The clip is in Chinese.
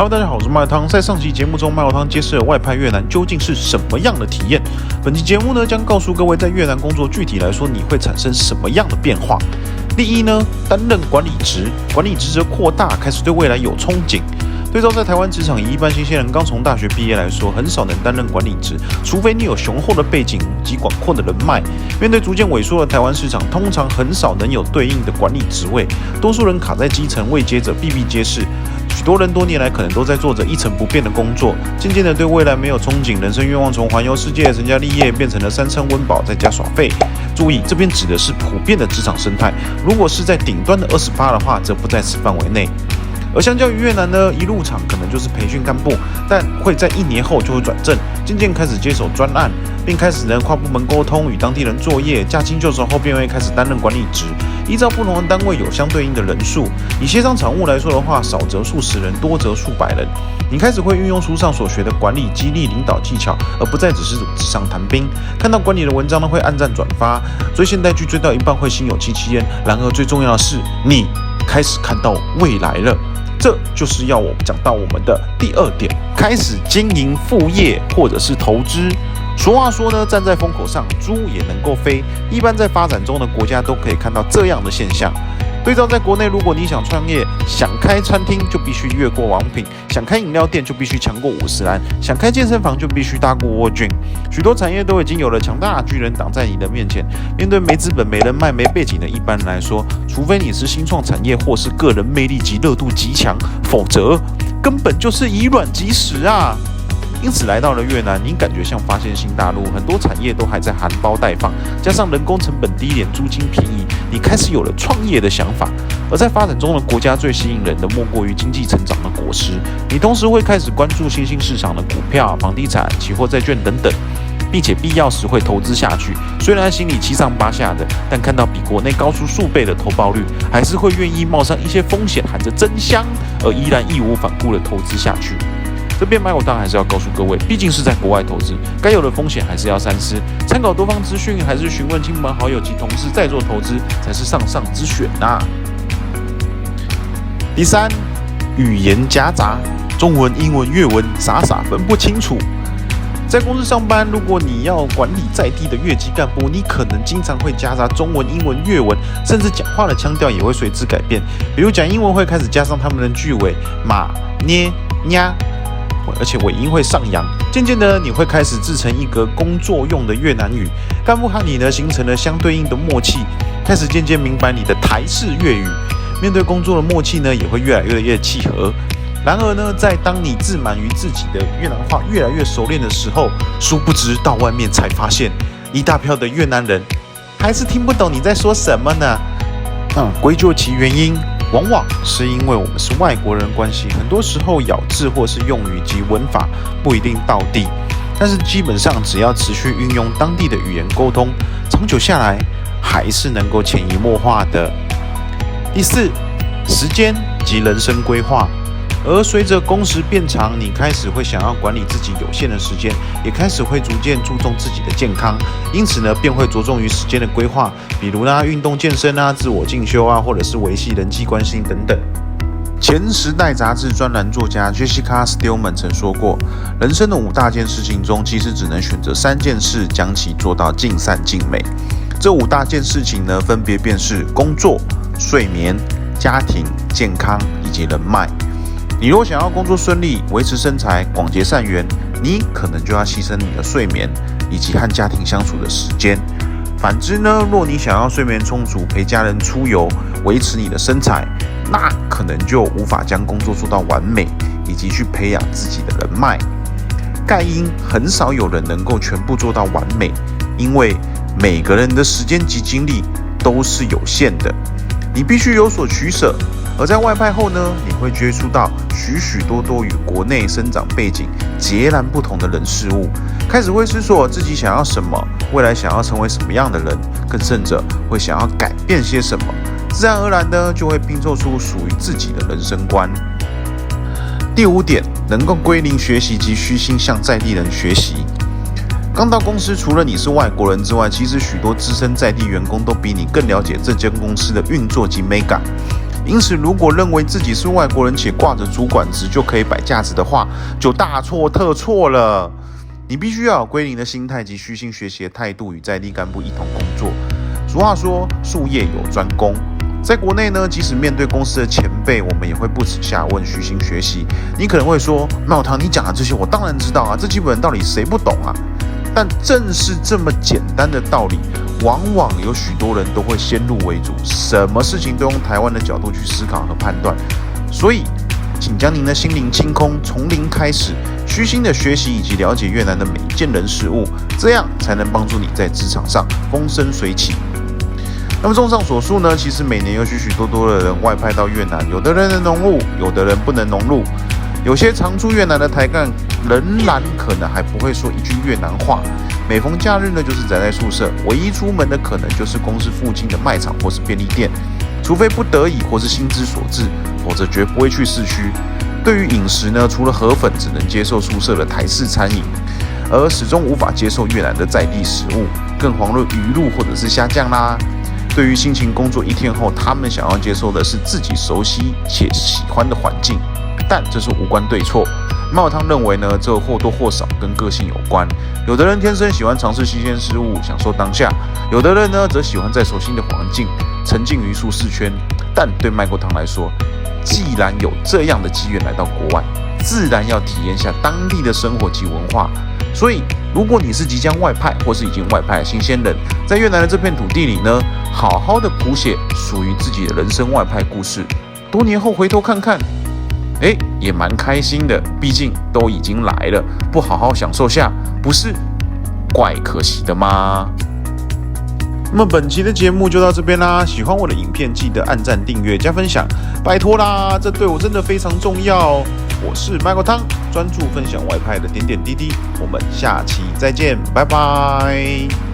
Hello， 大家好，我是麦汤。在上期节目中，麦汤揭示了外派越南究竟是什么样的体验。本期节目呢，将告诉各位在越南工作，具体来说你会产生什么样的变化。第一呢，担任管理职，管理职责扩大，开始对未来有憧憬。对照在台湾职场，以一般新鲜人刚从大学毕业来说，很少能担任管理职，除非你有雄厚的背景及广阔的人脉。面对逐渐萎缩的台湾市场，通常很少能有对应的管理职位，多数人卡在基层，位阶者比比皆是。许多人多年来可能都在做着一成不变的工作，渐渐的对未来没有憧憬，人生愿望从环游世界、成家立业变成了三餐温饱再加耍废。注意，这边指的是普遍的职场生态，如果是在顶端的20%的话，则不在此范围内。而相较于越南呢，一入场可能就是培训干部，但会在1年后就会转正，渐渐开始接手专案，并开始跨部门沟通，与当地人作业。驾轻就熟后，便会开始担任管理职。依照不同的单位有相对应的人数，以协商场务来说的话，少则数十人，多则数百人。你开始会运用书上所学的管理、激励、领导技巧，而不再只是纸上谈兵。看到管理的文章呢，会按赞转发，追现代剧追到一半会心有戚戚焉。然而最重要的是，你开始看到未来了。这就是要我们讲到我们的第2点，开始经营副业或者是投资。俗话说呢，站在风口上，猪也能够飞。一般在发展中的国家都可以看到这样的现象。对照在国内，如果你想创业，想开餐厅就必须越过王品，想开饮料店就必须强过50岚，想开健身房就必须大过沃俊。许多产业都已经有了强大的巨人挡在你的面前。面对没资本、没人脉、没背景的一般人来说，除非你是新创产业或是个人魅力及热度极强，否则根本就是以卵击石啊！因此来到了越南，你感觉像发现新大陆，很多产业都还在含苞待放，加上人工成本低廉、租金便宜，你开始有了创业的想法。而在发展中的国家，最吸引人的莫过于经济成长的果实。你同时会开始关注新兴市场的股票、房地产、期货、债券等等，并且必要时会投资下去。虽然心里七上八下的，但看到比国内高出数倍的投报率，还是会愿意冒上一些风险，含着真香，而依然义无反顾的投资下去。这边麦我当然还是要告诉各位，毕竟是在国外投资，该有的风险还是要三思，参考多方资讯，还是询问亲朋好友及同事再做投资，才是上上之选呐。第3，语言夹杂，中文、英文、越文傻分不清楚。在公司上班，如果你要管理在地的越级干部，你可能经常会夹杂中文、英文、越文，甚至讲话的腔调也会随之改变。比如讲英文会开始加上他们的句尾马、捏、nha，而且尾音会上扬，渐渐的你会开始制成一个工作用的越南语，干部和你呢形成了相对应的默契，开始渐渐明白你的台式粤语，面对工作的默契呢也会越来越契合。然而呢，在当你自满于自己的越南话越来越熟练的时候，殊不知到外面才发现，一大票的越南人还是听不懂你在说什么呢。归咎其原因，往往是因为我们是外国人关系，很多时候咬字或是用语及文法不一定道地，但是基本上只要持续运用当地的语言沟通，长久下来还是能够潜移默化的。第4，时间及人生规划。而随着工时变长，你开始会想要管理自己有限的时间，也开始会逐渐注重自己的健康，因此呢，便会着重于时间的规划，比如运动健身自我进修或者是维系人际关系等等。前《时代》杂志专栏作家 Jessica Stillman 曾说过，人生的5大件事情中，其实只能选择3件事，将其做到尽善尽美。这5大件事情呢，分别便是工作、睡眠、家庭、健康以及人脉。你若想要工作顺利、维持身材、广结善缘，你可能就要牺牲你的睡眠以及和家庭相处的时间。反之呢，若你想要睡眠充足、陪家人出游、维持你的身材，那可能就无法将工作做到完美，以及去培养自己的人脉。盖因很少有人能够全部做到完美，因为每个人的时间及精力都是有限的，你必须有所取舍。而在外派后呢，你会接触到许多与国内生长背景截然不同的人事物，开始会思索自己想要什么，未来想要成为什么样的人，更甚者会想要改变些什么，自然而然的就会拼凑出属于自己的人生观。第5点，能够归零学习及虚心向在地人学习。刚到公司，除了你是外国人之外，其实许多资深在地员工都比你更了解这间公司的运作及美感。因此，如果认为自己是外国人且挂着主管职就可以摆架子的话，就大错特错了。你必须要有归零的心态及虚心学习的态度，与在地干部一同工作。俗话说，术业有专攻。在国内呢，即使面对公司的前辈，我们也会不耻下问，虚心学习。你可能会说，茂堂，你讲的这些我当然知道啊，这基本道理谁不懂啊？但正是这么简单的道理，往往有许多人都会先入为主，什么事情都用台湾的角度去思考和判断。所以，请将您的心灵清空，从零开始，虚心的学习以及了解越南的每一件人事物，这样才能帮助你在职场上风生水起。那么综上所述呢，其实每年有许许多多的人外派到越南，有的人能融入，有的人不能融入。有些常驻越南的台干仍然可能还不会说一句越南话，每逢假日呢就是宅在宿舍，唯一出门的可能就是公司附近的卖场或是便利店，除非不得已或是心之所至，否则绝不会去市区。对于饮食呢，除了河粉，只能接受宿舍的台式餐饮，而始终无法接受越南的在地食物，更遑论鱼露或者是虾酱啦。对于辛勤工作一天后，他们想要接受的是自己熟悉且喜欢的环境，但这是无关对错。茂汤认为呢，这或多或少跟个性有关。有的人天生喜欢尝试新鲜事物，享受当下；有的人呢，则喜欢在熟悉的环境沉浸于舒适圈。但对麦国汤来说，既然有这样的机缘来到国外，自然要体验下当地的生活及文化。所以，如果你是即将外派或是已经外派的新鲜人，在越南的这片土地里呢，好好的谱写属于自己的人生外派故事。多年后回头看看，也蛮开心的。毕竟都已经来了，不好好享受下，不是怪可惜的吗？那么本期的节目就到这边啦，喜欢我的影片记得按赞、订阅、加分享，拜托啦，这对我真的非常重要哦。我是麦国汤，专注分享外派的点点滴滴，我们下期再见，拜拜。